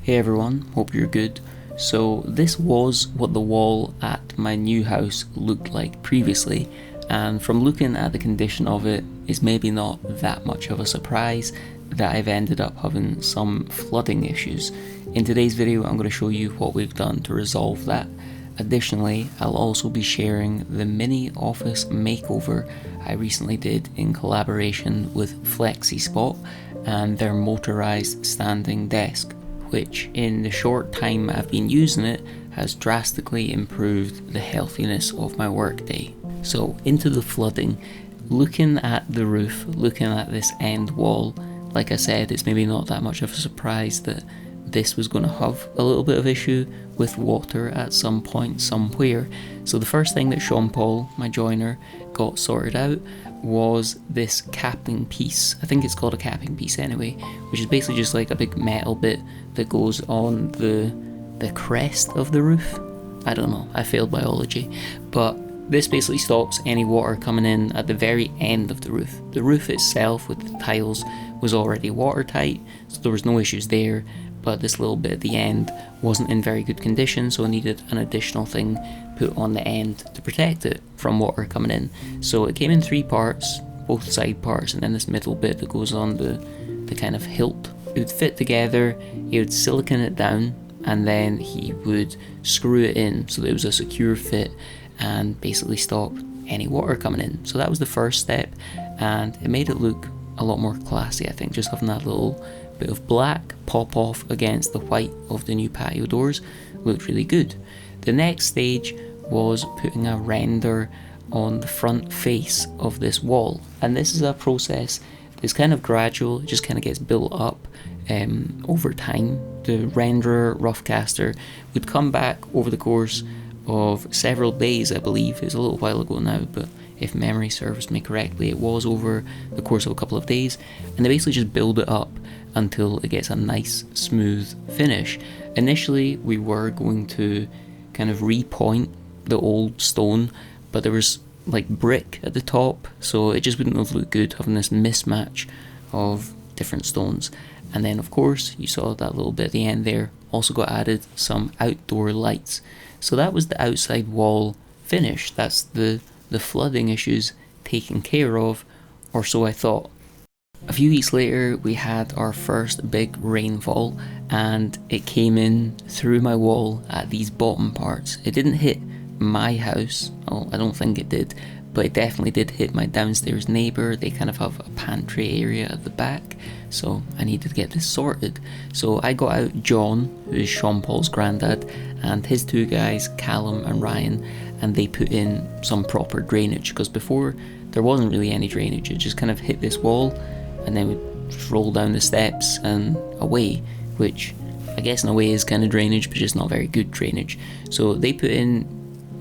Hey everyone, hope you're good. So this was what the wall at my new house looked like previously, and from looking at the condition of it, it's maybe not that much of a surprise that I've ended up having some flooding issues. In today's video I'm going to show you what we've done to resolve that. Additionally, I'll also be sharing the mini office makeover I recently did in collaboration with FlexiSpot and their motorised standing desk, which in the short time I've been using it has drastically improved the healthiness of my workday. So into the flooding, looking at the roof, looking at this end wall, like I said, it's maybe not that much of a surprise that this was going to have a little bit of issue with water at some point somewhere. So the first thing that Sean Paul, my joiner, got sorted out was this capping piece. I think it's called a capping piece anyway, which is basically just like a big metal bit that goes on the crest of the roof. I don't know, I failed biology, but this basically stops any water coming in at the very end of the roof. The roof itself with the tiles was already watertight, so there was no issues there, but this little bit at the end wasn't in very good condition, so I needed an additional thing put on the end to protect it from water coming in. So it came in 3 parts, both side parts, and then this middle bit that goes on the kind of hilt. It would fit together, he would silicone it down, and then he would screw it in so that it was a secure fit and basically stop any water coming in. So that was the first step, and it made it look a lot more classy, I think, just having that little bit of black pop off against the white of the new patio doors looked really good. The next stage was putting a render on the front face of this wall, and this is a process that's kind of gradual. It just kind of gets built up over time. The renderer roughcaster would come back over the course of several days, I believe. It's a little while ago now, but if memory serves me correctly, it was over the course of a couple of days, and they basically just build it up until it gets a nice smooth finish. Initially we were going to kind of repoint the old stone, but there was like brick at the top, so it just wouldn't have looked good having this mismatch of different stones. And then of course you saw that little bit at the end there also got added some outdoor lights. So that was the outside wall finish. That's the flooding issues taken care of, or so I thought. A few weeks later we had our first big rainfall, and it came in through my wall at these bottom parts. It didn't hit my house, well, I don't think it did, but it definitely did hit my downstairs neighbour. They kind of have a pantry area at the back, so I needed to get this sorted. So I got out John, who is Sean Paul's granddad, and his 2 guys, Callum and Ryan, and they put in some proper drainage, because before there wasn't really any drainage. It just kind of hit this wall and then would just roll down the steps and away, which I guess in a way is kind of drainage, but just not very good drainage. So they put in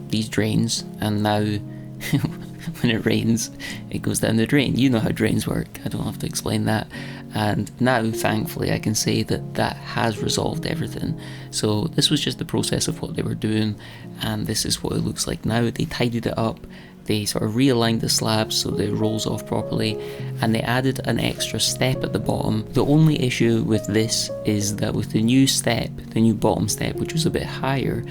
these drains, and now when it rains it goes down the drain. You know how drains work, I don't have to explain that. And now thankfully I can say that has resolved everything. So this was just the process of what they were doing, and this is what it looks like now. They tidied it up, they sort of realigned the slabs so that it rolls off properly, and they added an extra step at the bottom. The only issue with this is that with the new step, the new bottom step, which was a bit higher,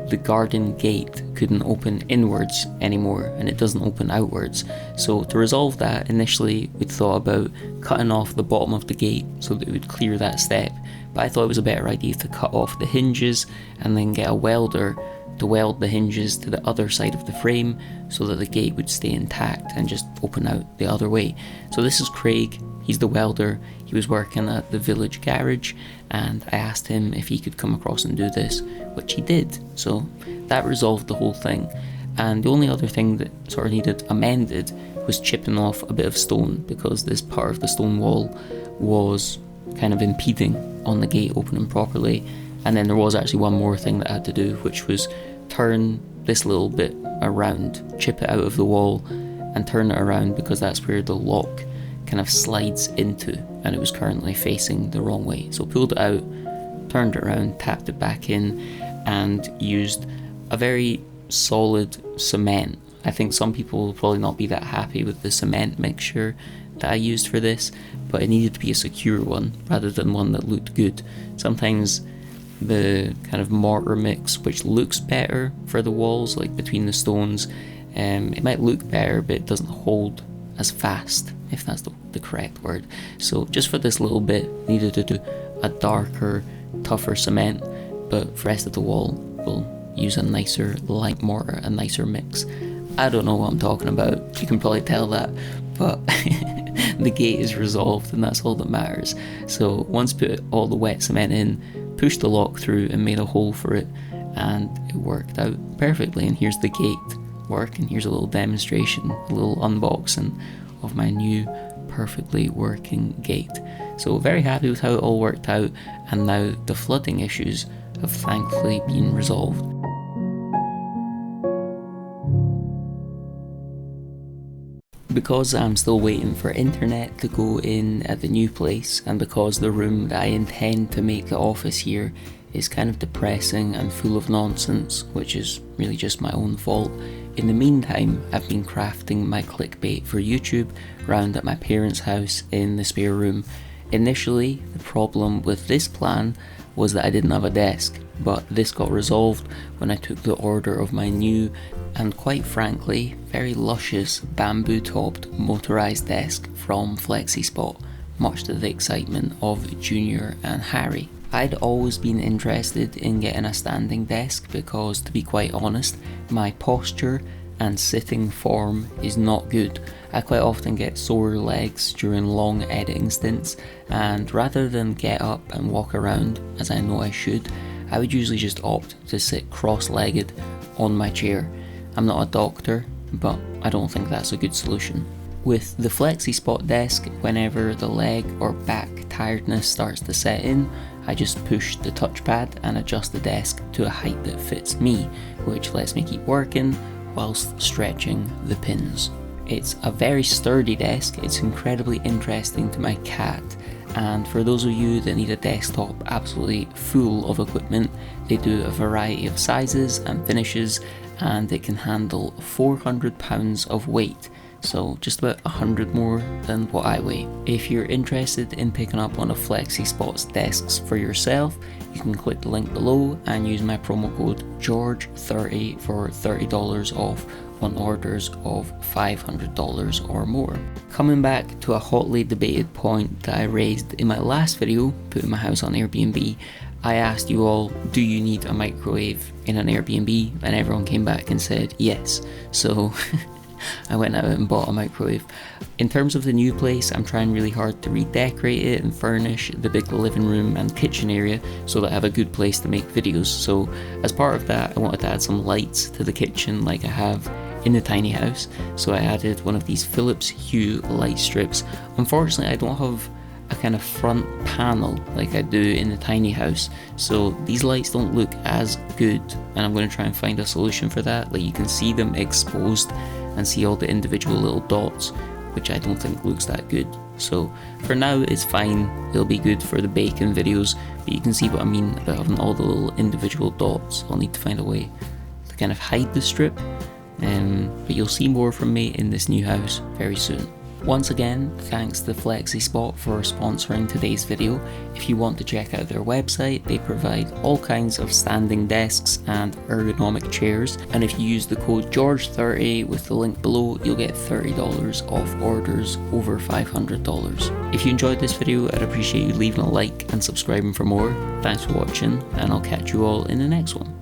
the garden gate couldn't open inwards anymore, and it doesn't open outwards. So to resolve that, initially we thought about cutting off the bottom of the gate so that it would clear that step, but I thought it was a better idea to cut off the hinges and then get a welder to weld the hinges to the other side of the frame so that the gate would stay intact and just open out the other way. So this is Craig, he's the welder. He was working at the village garage, and I asked him if he could come across and do this, which he did. So that resolved the whole thing. And the only other thing that sort of needed amended was chipping off a bit of stone, because this part of the stone wall was kind of impeding on the gate opening properly. And then there was actually one more thing that I had to do, which was turn this little bit around, chip it out of the wall and turn it around, because that's where the lock kind of slides into, and it was currently facing the wrong way. So pulled it out, turned it around, tapped it back in, and used a very solid cement. I think some people will probably not be that happy with the cement mixture that I used for this, but it needed to be a secure one rather than one that looked good. Sometimes the kind of mortar mix, which looks better for the walls, like between the stones. It might look better, but it doesn't hold as fast, if that's the correct word. So just for this little bit, needed to do a darker, tougher cement, but for the rest of the wall, we'll use a nicer light mortar, a nicer mix. I don't know what I'm talking about, you can probably tell that, but the gate is resolved and that's all that matters. So once put all the wet cement in, pushed the lock through and made a hole for it, and it worked out perfectly. And here's the gate work, and here's a little demonstration, a little unboxing of my new perfectly working gate. So very happy with how it all worked out, and now the flooding issues have thankfully been resolved. Because I'm still waiting for internet to go in at the new place, and because the room that I intend to make the office here is kind of depressing and full of nonsense, which is really just my own fault, in the meantime I've been crafting my clickbait for YouTube round at my parents' house in the spare room. Initially, the problem with this plan was that I didn't have a desk, but this got resolved when I took the order of my new and quite frankly very luscious bamboo topped motorised desk from FlexiSpot, much to the excitement of Junior and Harry. I'd always been interested in getting a standing desk because, to be quite honest, my posture and sitting form is not good. I quite often get sore legs during long editing stints, and rather than get up and walk around as I know I should, I would usually just opt to sit cross-legged on my chair. I'm not a doctor, but I don't think that's a good solution. With the FlexiSpot desk, whenever the leg or back tiredness starts to set in, I just push the touchpad and adjust the desk to a height that fits me, which lets me keep working whilst stretching the pins. It's a very sturdy desk, it's incredibly interesting to my cat, and for those of you that need a desktop absolutely full of equipment, they do a variety of sizes and finishes, and it can handle 400 pounds of weight, so just about 100 more than what I weigh. If you're interested in picking up one of FlexiSpot's desks for yourself, you can click the link below and use my promo code GEORGE30 for $30 off on orders of $500 or more. Coming back to a hotly debated point that I raised in my last video, putting my house on Airbnb, I asked you all, do you need a microwave in an Airbnb? And everyone came back and said yes. So I went out and bought a microwave. In terms of the new place, I'm trying really hard to redecorate it and furnish the big living room and kitchen area so that I have a good place to make videos. So as part of that, I wanted to add some lights to the kitchen like I have in the tiny house. So I added one of these Philips Hue light strips. Unfortunately, I don't have a kind of front panel like I do in the tiny house, so these lights don't look as good, and I'm going to try and find a solution for that. Like, you can see them exposed and see all the individual little dots, which I don't think looks that good. So for now it's fine, it'll be good for the bacon videos, but you can see what I mean about having all the little individual dots. I'll need to find a way to kind of hide the strip, but you'll see more from me in this new house very soon. Once again, thanks to FlexiSpot for sponsoring today's video. If you want to check out their website, they provide all kinds of standing desks and ergonomic chairs, and if you use the code GEORGE30 with the link below, you'll get $30 off orders over $500. If you enjoyed this video, I'd appreciate you leaving a like and subscribing for more. Thanks for watching, and I'll catch you all in the next one.